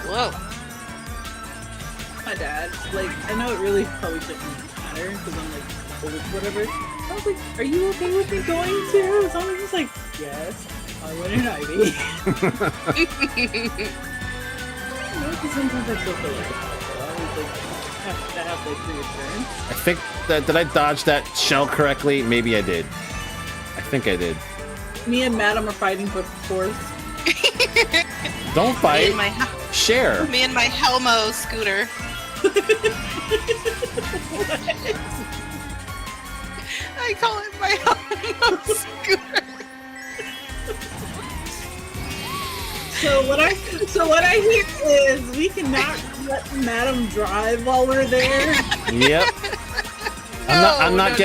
Whoa. My dad, like, I know it really probably shouldn't matter because I'm like old, whatever. I was like, "Are you okay with me going to?" So I'm just like, "Yes, I would an Ivy." Because sometimes I still feel like I always like have to have like reassurance. I think that did I dodge that shell correctly? Maybe I did. I think I did. Me and Madam are fighting for fourth. Don't fight. Share. Me and my Helmo scooter. I call it my Helmo scooter. So what I hear is we cannot let Madam drive while we're there. Yep. I'm not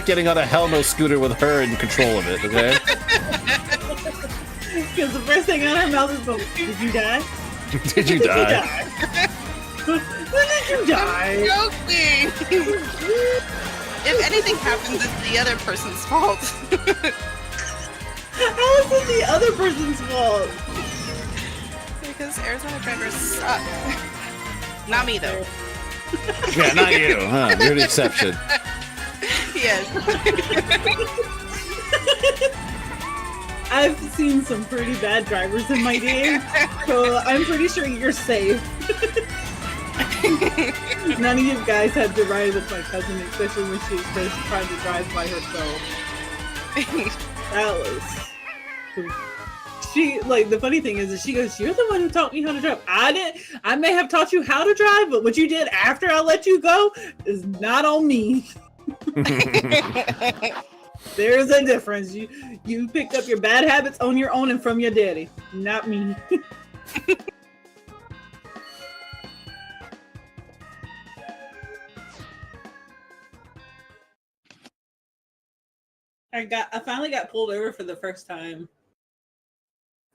getting on a Helmo scooter with her in control of it, okay? Because the first thing on her mouth is going, "Did you die? Did you die? When did you die?" I'm joking. If anything happens, it's the other person's fault. How is it the other person's fault? Because Arizona drivers suck. Not me though. Yeah, not you, huh? You're the exception. Yes. I've seen some pretty bad drivers in my day, so I'm pretty sure you're safe. None of you guys had to ride with my cousin, especially when she was first trying to drive by herself. That was... She, like, the funny thing is she goes, "You're the one who taught me how to drive." I didn't. I may have taught you how to drive, but what you did after I let you go is not on me. There's a difference. You picked up your bad habits on your own and from your daddy, not me. I finally got pulled over for the first time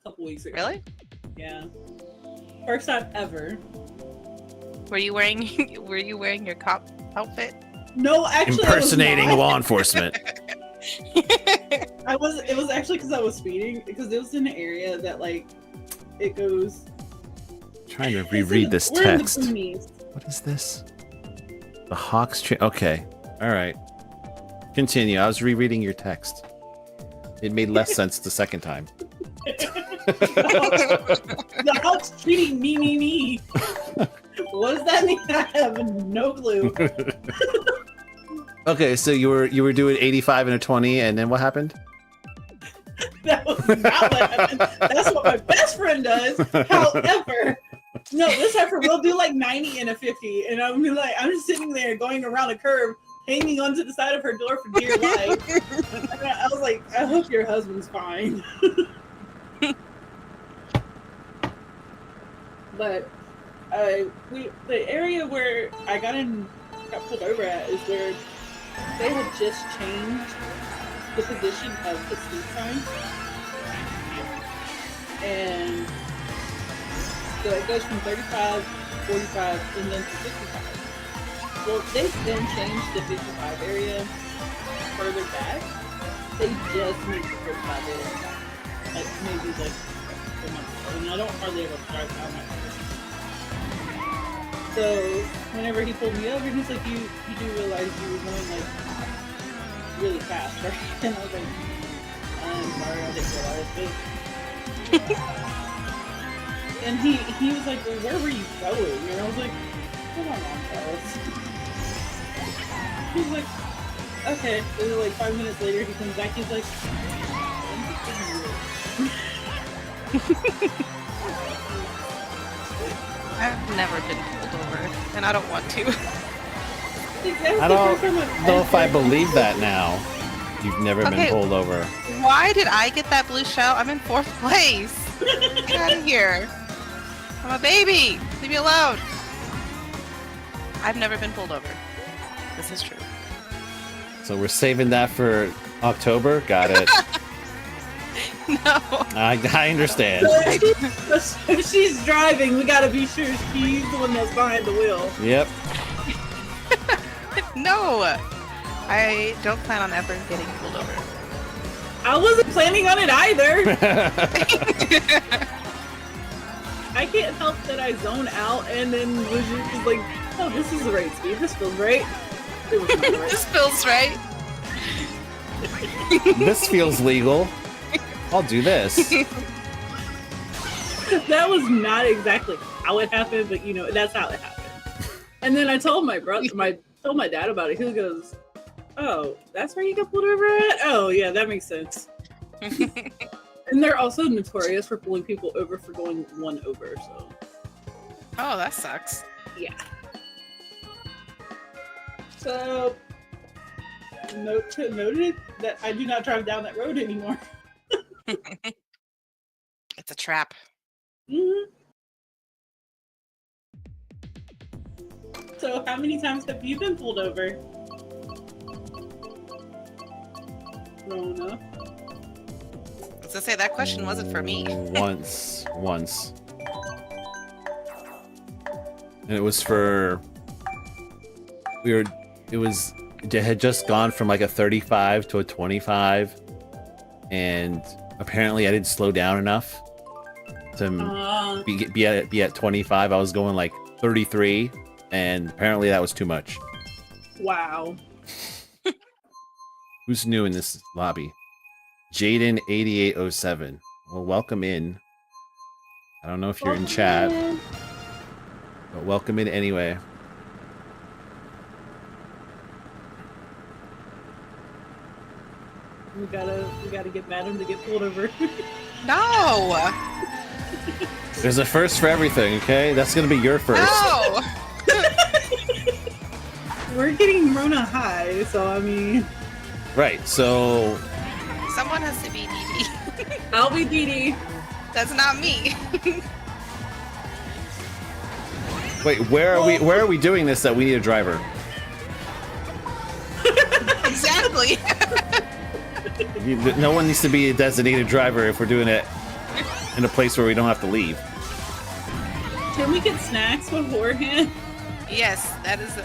a couple weeks ago. Really? Yeah. First time ever. Were you wearing your cop outfit? No, actually, Impersonating law enforcement. It was actually because I was speeding, because it was in an area that, like, it goes... Trying to reread this text. In the what is this? The Hawks train. Okay. All right. Continue. I was rereading your text. It made less sense the second time. The Hawks treating me. What does that mean? I have no clue. Okay, so you were doing 85 and a 20, and then what happened? That was not what happened. That's what my best friend does. However, no, this heifer will do like 90 and a 50, and I'm just sitting there going around a curve, hanging onto the side of her door for dear life. And I was like, I hope your husband's fine. But the area where I got pulled over at is where they had just changed the position of the speed sign. And so it goes from 35, 45, and then to 55. Well, they've then changed the 55 area further back. They just moved the 45 area back. Like, maybe like a month ago. And I don't hardly ever drive down that way. So whenever he pulled me over, he's like, you do realize you were going like really fast, right? And I was like, I'm sorry, I didn't realize it. And he was like, well, where were you going? And I was like, come on, fellas. He's like, okay. And then like 5 minutes later, he comes back. He's like, I've never been pulled over, and I don't want to. exactly. I don't know if I believe that now. You've never been pulled over. Why did I get that blue shell? I'm in 4th place. Get out of here. I'm a baby. Leave me alone. I've never been pulled over. This is true. So we're saving that for October? Got it. No. I understand. If she's driving, we gotta be sure she's the one that's behind the wheel. Yep. No, I don't plan on ever getting pulled over. I wasn't planning on it either. I can't help that I zone out and then was just like, oh, this is the right speed. This feels right. It was not the right This feels right. This feels legal. I'll do this. That was not exactly how it happened, but you know, that's how it happened. And then I told my dad about it. He goes, "Oh, that's where you got pulled over at? Oh, yeah, that makes sense." And they're also notorious for pulling people over for going one over. So, Oh, that sucks. yeah. So, noted that I do not drive down that road anymore. It's a trap. Mm-hmm. So, how many times have you been pulled over? Rona. I was gonna say that question wasn't for me. Once. And it was for... It had just gone from like a 35 to a 25. And apparently I didn't slow down enough to be at 25. I was going like 33. And apparently that was too much. Wow. Who's new in this lobby? Jaden8807. Well, welcome in. I don't know if you're in chat, but welcome in anyway. We gotta get Madam to get pulled over. No. There's a first for everything, okay? That's gonna be your first. No. We're getting Rona high, so I mean. Right, so... Someone has to be Dee Dee. I'll be Dee Dee. That's not me. Wait, where are we doing this that we need a driver? Exactly. No one needs to be a designated driver if we're doing it in a place where we don't have to leave. Can we get snacks beforehand? Yes, that is the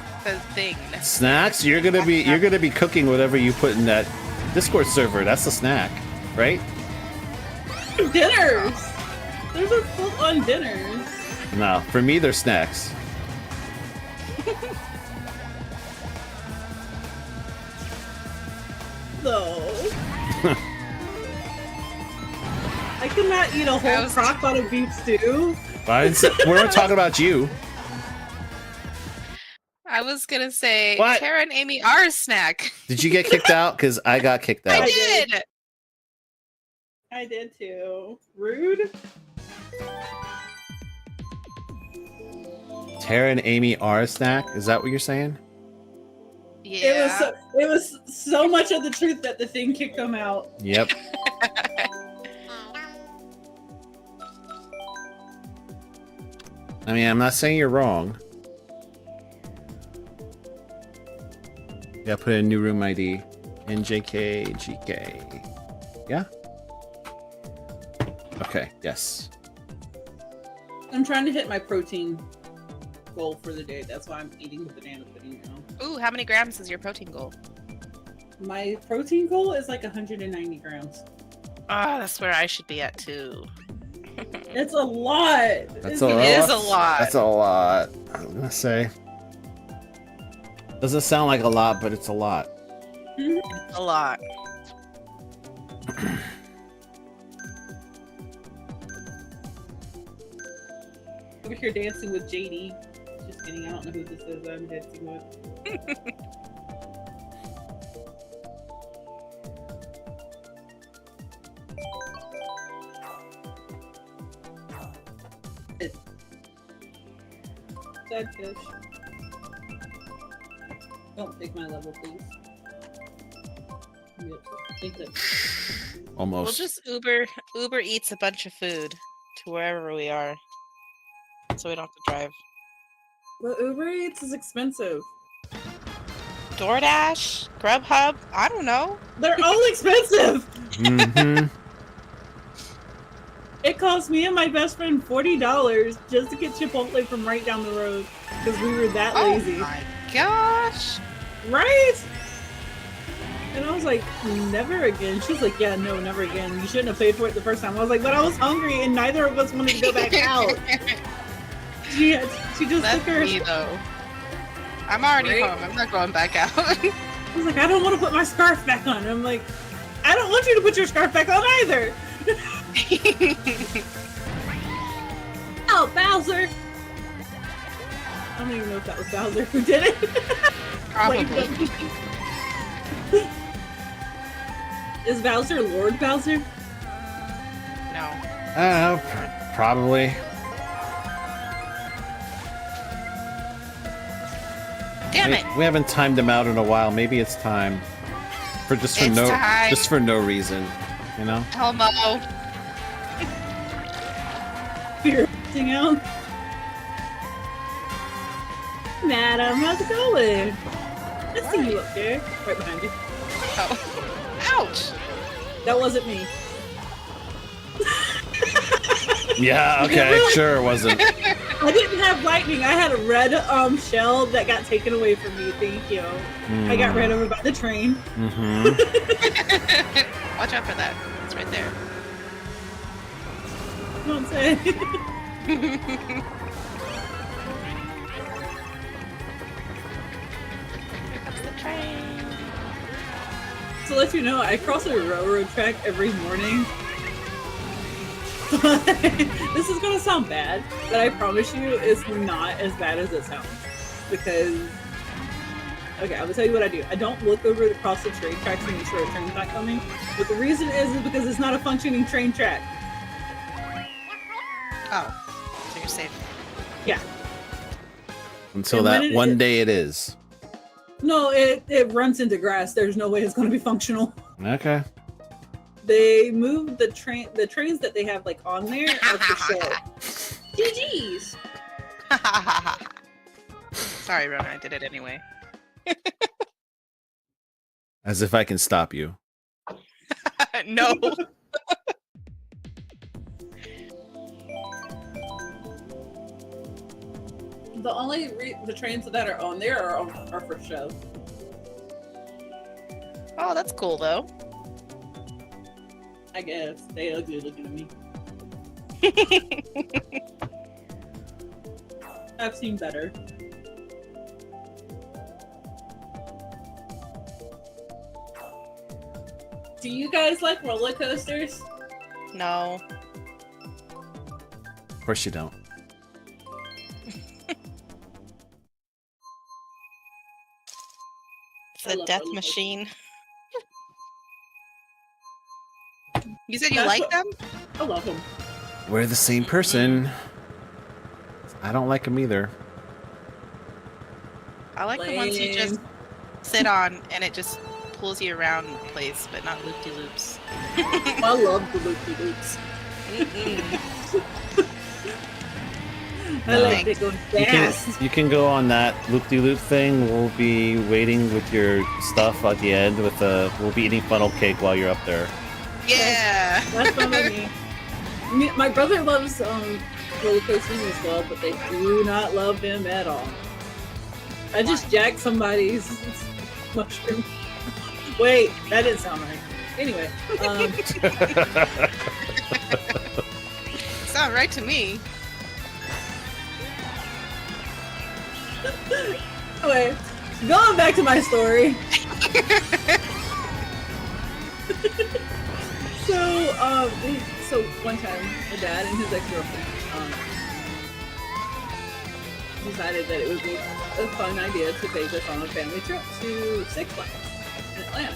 thing. Snacks? You're gonna be cooking whatever you put in that Discord server. That's a snack, right? Dinners. There's a full-on dinners. No, for me they're snacks. No. I cannot eat a whole crock pot of beef stew. We're not talking about you. I was gonna say, What? Tara and Amy are a snack. Did you get kicked out? Because I got kicked out. I did. I did too. Rude. Tara and Amy are a snack? Is that what you're saying? Yeah. It was so much of the truth that the thing kicked them out. Yep. I mean, I'm not saying you're wrong. Yeah, put in new room ID. NJKGK. Yeah? Okay, yes. I'm trying to hit my protein goal for the day. That's why I'm eating the banana pudding now. Ooh, how many grams is your protein goal? My protein goal is like 190 grams. Ah, that's where I should be at too. It's a lot. It is a lot. That's a lot. I was gonna say. Doesn't sound like a lot, but it's a lot. A lot. Over here dancing with JD. Just kidding, I don't know who this is I'm dancing with. Dead fish. Don't take my level, please. Yep, take that. Almost. We'll just Uber eats a bunch of food to wherever we are, so we don't have to drive. Well, Uber Eats is expensive. DoorDash, Grubhub, I don't know. They're all expensive. Mm-hmm. It cost me and my best friend $40 just to get Chipotle from right down the road because we were that lazy. Oh my gosh! Right? And I was like, never again. She's like, yeah, no, never again. You shouldn't have paid for it the first time. I was like, but I was hungry and neither of us wanted to go back out. She just That's took her. me though. I'm already Right? home. I'm not going back out. I was like, I don't want to put my scarf back on. And I'm like, I don't want you to put your scarf back on either. Oh, Bowser! I don't even know if that was Bowser who did it. Probably. Is Bowser Lord Bowser? No. I don't know. Probably. Damn it. We haven't timed him out in a while. Maybe it's time. It's time. Just for no reason. You know? Elmo. You're acting out. Madam, how's it going? I see you up there. Right behind you. Oh. Ouch. That wasn't me. Yeah, okay, sure it wasn't. I didn't have lightning. I had a red shell that got taken away from me. Thank you. I got rid of it by the train. Mm-hmm. Watch out for that. It's right there. Don't say. Here comes the train. To let you know, I cross a railroad track every morning. This is gonna sound bad, but I promise you it's not as bad as it sounds. Because, okay, I'm gonna tell you what I do. I don't look over across the train tracks to make sure a train's not coming. But the reason is because it's not a functioning train track. Oh. So you're safe. Yeah. Until And when that one day it is. No, it runs into grass. There's no way it's gonna be functional. Okay. They moved the trains that they have like on there are for show. GG's. Sorry, Rona. I did it anyway. As if I can stop you. No. The only the trains that are on there are for show. Oh, that's cool though. I guess they ugly looking at me. I've seen better. Do you guys like roller coasters? No. Of course you don't. It's I a love death roller machine. You said you That's like what- them? I love them. We're the same person. I don't like them either. I like the ones you just Lame. sit on and it just pulls you around the place, but not loop-de-loops. I love the loop-de-loops. I like it going fast. You can go on that loop-de-loop thing. We'll be waiting with your stuff at the end. We'll be eating funnel cake while you're up there. Yeah. That's fun with me. My brother loves roller coasters as well, but they do not love them at all. I just jacked somebody's mushroom. Wait, that didn't sound right. Anyway, Sound right to me. anyway, going back to my story. So one time, my dad and his ex-girlfriend decided that it would be a fun idea to take us on a family trip to Six Flags in Atlanta.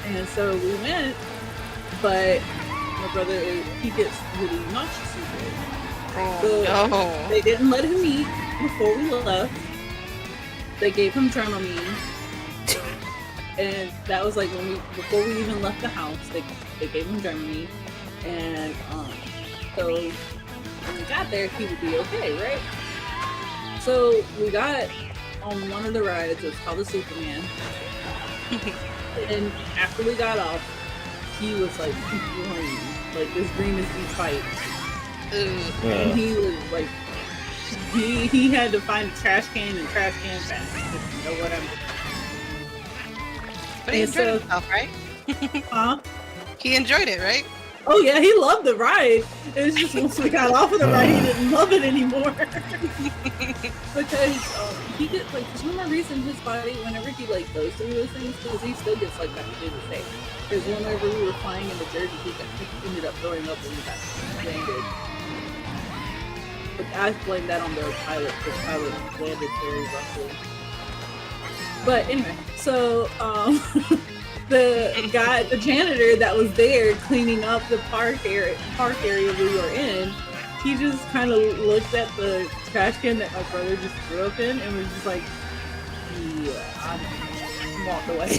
And so we went, but my brother, he gets really nauseous. So Oh, they didn't let him eat before we left. They gave him Dramamine. And that was like before we even left the house, they gave him Dramamine. And so when we got there, he would be okay, right? So we got on one of the rides. It was called the Superman. And after we got off, he was like green, like as green as these fights. Ooh. And he was like he had to find a trash can and trash can fast. You know what I mean? But he And enjoyed so- himself, right? Huh? He enjoyed it, right? Oh yeah, he loved the ride. It's just once we got off of the ride, he didn't love it anymore. Because he did like for some reason his body, whenever he like goes through those things, because he still gets like that to do the same. Because whenever we were flying in the Jersey, he ended up throwing up when he got landed. But I blame that on the pilot because the pilot landed very roughly. But anyway, so the janitor that was there cleaning up the park area we were in, he just kind of looked at the trash can that my brother just threw up in and was just like, yeah, and walked away.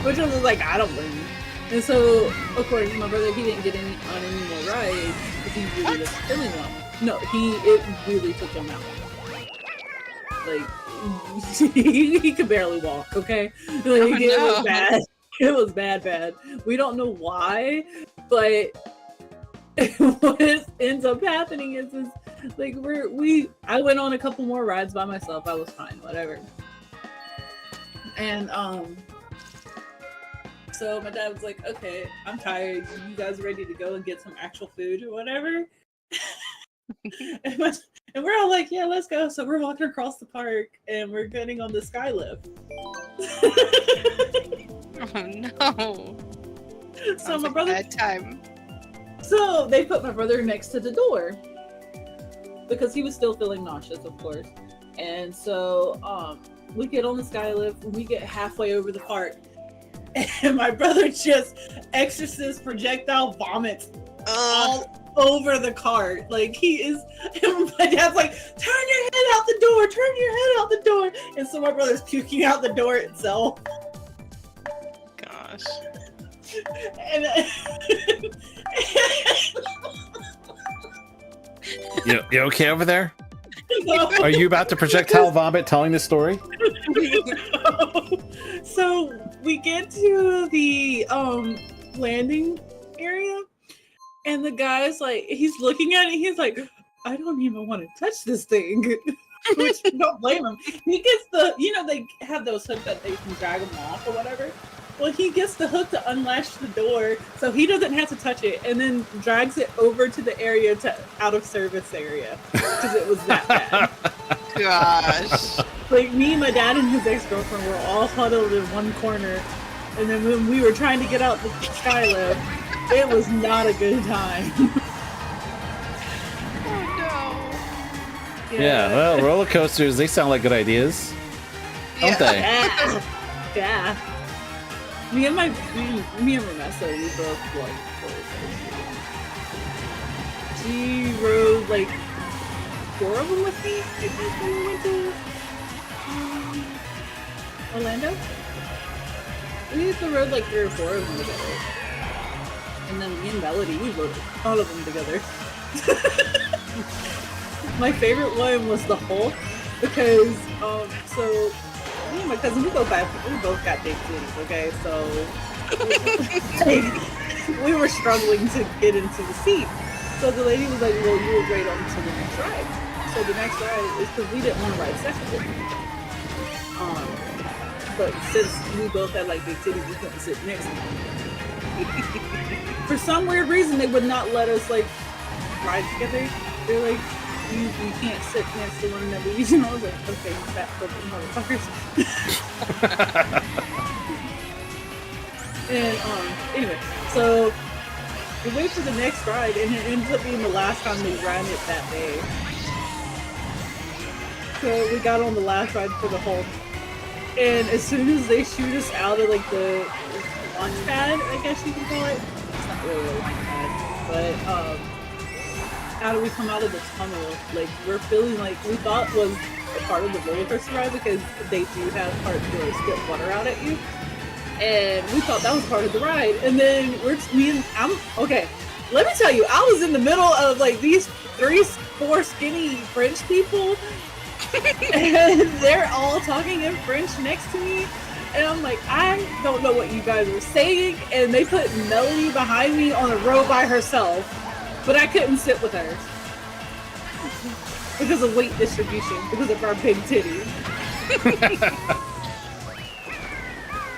Which I was like, I don't blame you. And so, of course, my brother, he didn't get on any more rides because he really was killing them. No, it really took him out. Like, he could barely walk, okay? Like, it was bad. It was bad. We don't know why, but what ends up happening is like I went on a couple more rides by myself. I was fine, whatever. And so my dad was like, okay, I'm tired. You guys ready to go and get some actual food or whatever? And we're all like, yeah, let's go. So we're walking across the park and we're getting on the sky lift. Oh no. So my brother. Bad time. So they put my brother next to the door because he was still feeling nauseous, of course. And so we get on the sky lift. We get halfway over the park, and my brother just exorcist projectile vomits all over the cart. Like he is, and my dad's like, turn your head out the door, turn your head out the door. And so my brother's puking out the door itself. Gosh. And You okay over there? No. Are you about to projectile vomit telling the story? So we get to the landing area, and the guy's like, he's looking at it, he's like, I don't even want to touch this thing. Which, don't blame him. He gets they have those hooks that they can drag them off or whatever. Well, he gets the hook to unlatch the door so he doesn't have to touch it, and then drags it over to the area to out of service area because it was that bad. Gosh. Like me, my dad, and his ex-girlfriend were all huddled in one corner, and then when we were trying to get out the sky lift, it was not a good time. Oh Yeah, well, roller coasters, they sound like good ideas. Don't they? Yeah. Me and Ramessa, we both like roller coasters. She rode like 4 of them with me. I think when we went to Orlando. We used to rode like 3 or 4 of them together. And then me and Melody, we rode all of them together. My favorite one was the Hulk because so me and my cousin, we both got big titties, okay? So we were struggling to get into the seat. So the lady was like, well, you will wait on to the next ride. So the next ride is because we didn't want to ride second. But since we both had like big titties, we couldn't sit next to them. For some weird reason, they would not let us like ride together. They're like, you can't sit next to one another. You know, I was like, okay, you fat fucking motherfuckers. And anyway, so we wait for the next ride, and it ends up being the last time we ran it that day. So we got on the last ride for the Hulk, and as soon as they shoot us out of like the launch pad, I guess you can call it. It's not really a launch pad, but how do we come out of the tunnel? Like we're feeling like we thought was a part of the roller coaster ride because they do have parts where they spit water out at you, and we thought that was part of the ride. And then okay. Let me tell you, I was in the middle of like these 3-4 skinny French people, and they're all talking in French next to me. And I'm like, I don't know what you guys are saying. And they put Melody behind me on a row by herself. But I couldn't sit with her. Because of weight distribution, because of our big titties.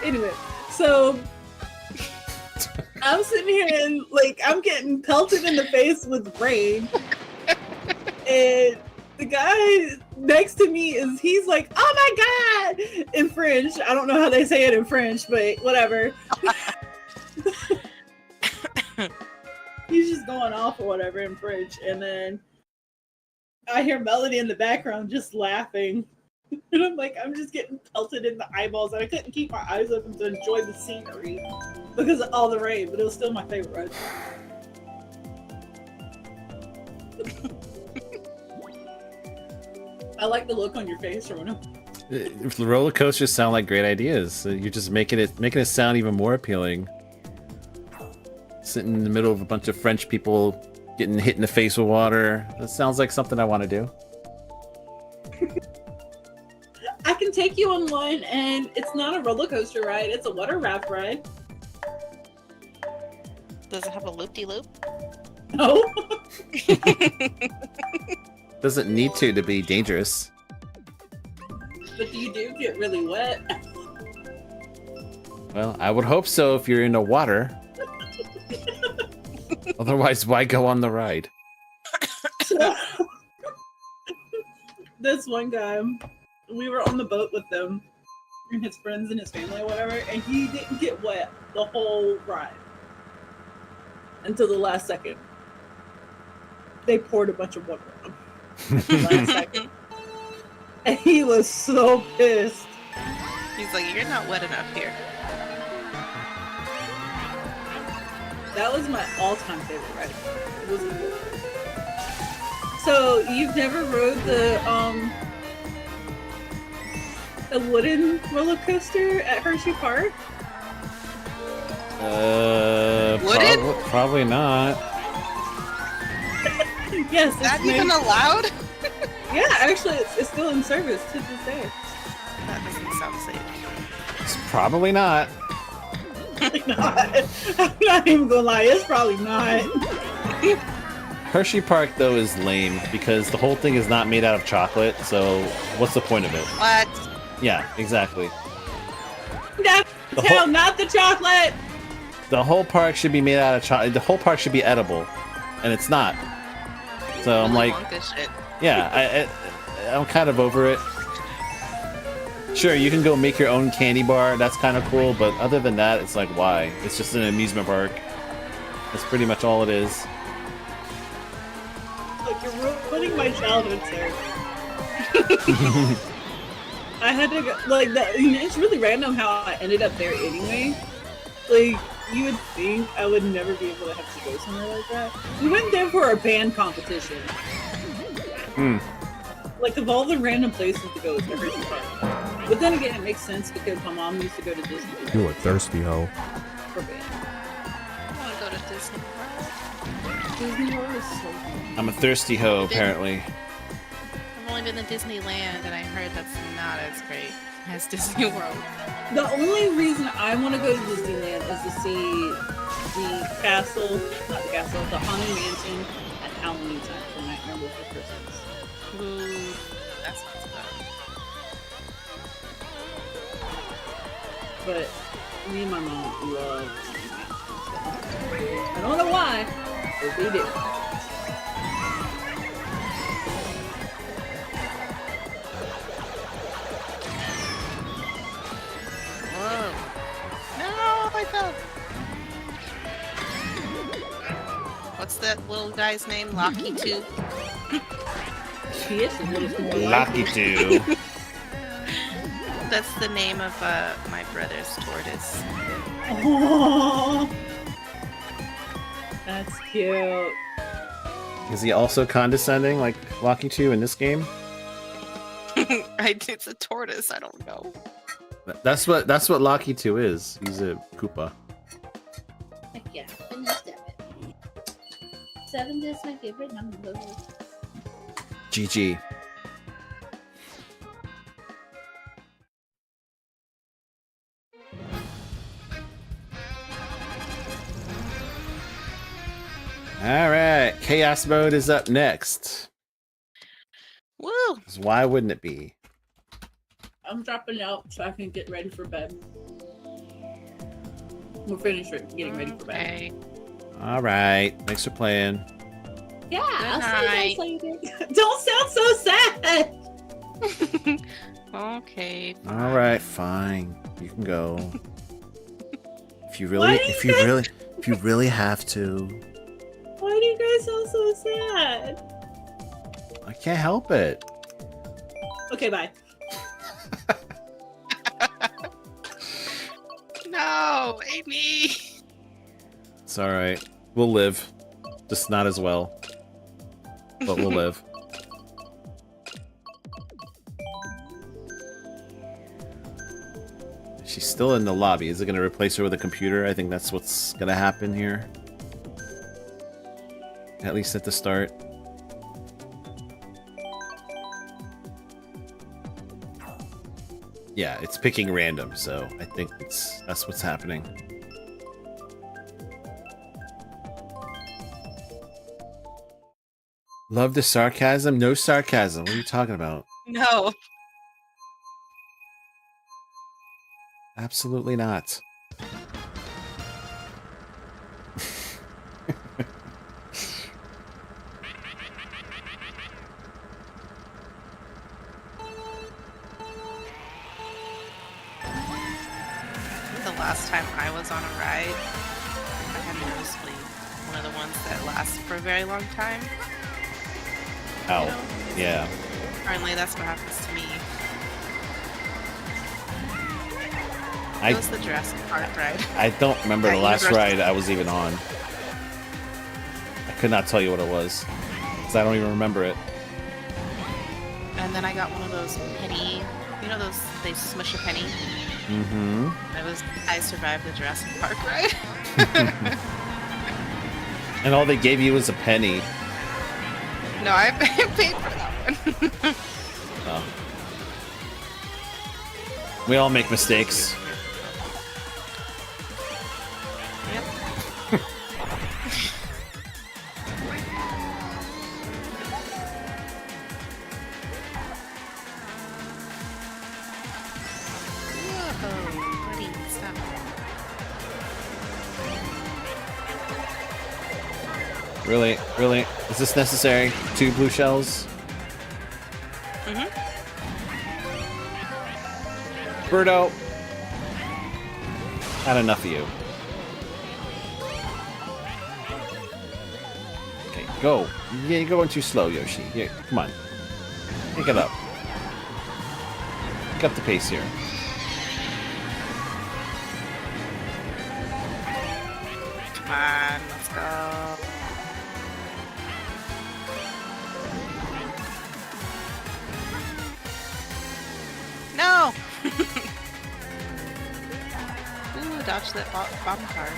Anyway, so I'm sitting here and like I'm getting pelted in the face with rain, and the guy next to me he's like, "Oh my god!" in French. I don't know how they say it in French, but whatever. He's just going off or whatever in French, and then I hear Melody in the background just laughing. And I'm like, I'm just getting pelted in the eyeballs, and I couldn't keep my eyes open to enjoy the scenery because of all the rain, but it was still my favorite ride. I like the look on your face, Rona. The roller coasters sound like great ideas. You're just making it sound even more appealing. Sitting in the middle of a bunch of French people getting hit in the face with water. That sounds like something I want to do. I can take you on one, and it's not a roller coaster ride, it's a water raft ride. Does it have a loop-de-loop? No. Doesn't need to be dangerous. But you do get really wet. Well, I would hope so if you're in the water. Otherwise, why go on the ride? This one guy, we were on the boat with them and his friends and his family or whatever, and he didn't get wet the whole ride until the last second. They poured a bunch of water on him the last second. And he was so pissed. He's like, you're not wet enough here. That was my all-time favorite ride. It was a good ride. So you've never rode the wooden roller coaster at Hershey Park? Wooden? Probably not. Yes. Is that even allowed? Yeah, actually, it's still in service to this day. That doesn't sound safe. It's probably not. Probably not. I'm not even gonna lie, it's probably not. Hershey Park, though, is lame because the whole thing is not made out of chocolate, so what's the point of it? What? Yeah, exactly. Not the chocolate! The whole park should be made out of chocolate. The whole park should be edible, and it's not. So I'm like, Shit. yeah, I'm kind of over it. Sure, you can go make your own candy bar. That's kind of cool, but other than that, it's like, why? It's just an amusement park. That's pretty much all it is. Like, you're ruining my childhood, sir. I had to go, like, that. You know, it's really random how I ended up there anyway. Like, you would think I would never be able to have to go somewhere like that. We went there for a band competition. Like, of all the random places to go, it's the Hershey Park. But then again, it makes sense because my mom used to go to Disney. You a thirsty hoe. For band. I want to go to Disney. Disney World is so fun. I'm a thirsty hoe, apparently. I've only been to Disneyland, and I heard that's not as great as Disney World. The only reason I want to go to Disneyland is to see the castle, not the castle, the Haunted Mansion at Halloween time for Nightmare Before Christmas. Ooh, that sounds bad. But me and my mom love Haunted Mansion. I don't know why, but we do. Whoa. No, I fell. What's that little guy's name? Locky 2? She is a little more Lucky to. That's the name of my brother's tortoise. Oh, that's cute. Is he also condescending like Lucky 2 in this game? It's a tortoise, I don't know. That's what Lucky 2 is. He's a Koopa. Heck yeah, and you step it. 7 is my favorite number. GG. All right, Chaos Mode is up next. 'Cause why wouldn't it be? I'm dropping out so I can get ready for bed. We're finished getting ready for bed. Okay. All right. Thanks for playing. Yeah, I'll night. see you guys later. Don't sound so sad. Okay. Fine. All right, fine. You can go. If you Why really, do you if you guys- really, if you really have to. Why do you guys sound so sad? I can't help it. Okay, bye. No, Amy. It's all right. We'll live. Just not as well. But we'll live. She's still in the lobby. Is it going to replace her with a computer? I think that's what's going to happen here. At least at the start. Yeah, it's picking random, so I think that's what's happening. Love the sarcasm? No sarcasm. What are you talking about? No. Absolutely not. The last time I was on a ride, I had a nosebleed. One of the ones that lasts for a very long time. Oh, You know? yeah. Apparently that's what happens to me. I It was the Jurassic Park ride. I don't remember At the last Universal. ride I was even on. I could not tell you what it was. Because I don't even remember it. And then I got one of those penny, you know those, they smush a penny? Mm-hmm. I survived the Jurassic Park ride. And all they gave you was a penny. No, I paid for that one. Oh. We all make mistakes. Yep. Whoa, buddy, stop. Really? Really? Is this necessary? 2 blue shells? Mm-hmm. Birdo! Had enough of you. Okay, go. Yeah, you're going too slow, Yoshi. Yeah, come on. Pick it up. Pick up the pace here. Come on, let's go. No! Ooh, dodge that bomb car.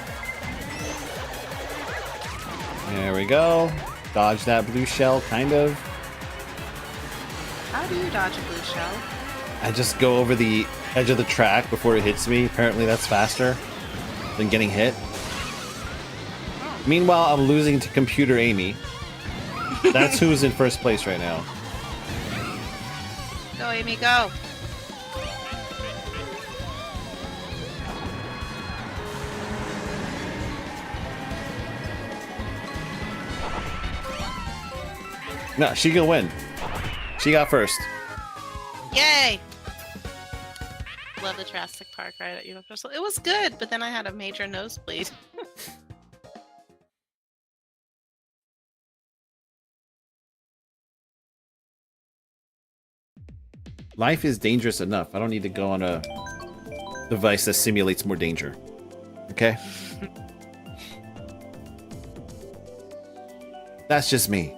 There we go. Dodge that blue shell, kind of. How do you dodge a blue shell? I just go over the edge of the track before it hits me. Apparently that's faster than getting hit. Meanwhile, I'm losing to Computer Amy. That's who's in first place right now. Go, Amy, go! No, she can win. She got first. Yay! Love the Jurassic Park ride at Universal. It was good, but then I had a major nosebleed. Life is dangerous enough. I don't need to go on a device that simulates more danger. Okay? That's just me.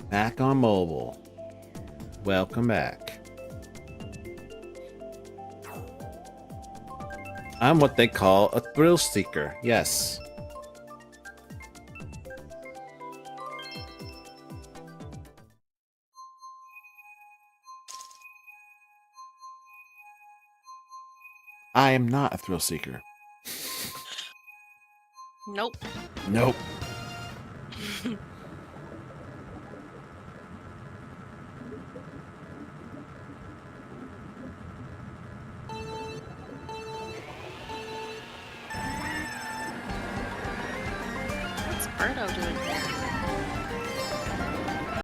Back on mobile. Welcome back. I'm what they call a thrill seeker. Yes. I am not a thrill seeker. Nope. Nope. What's Birdo doing here?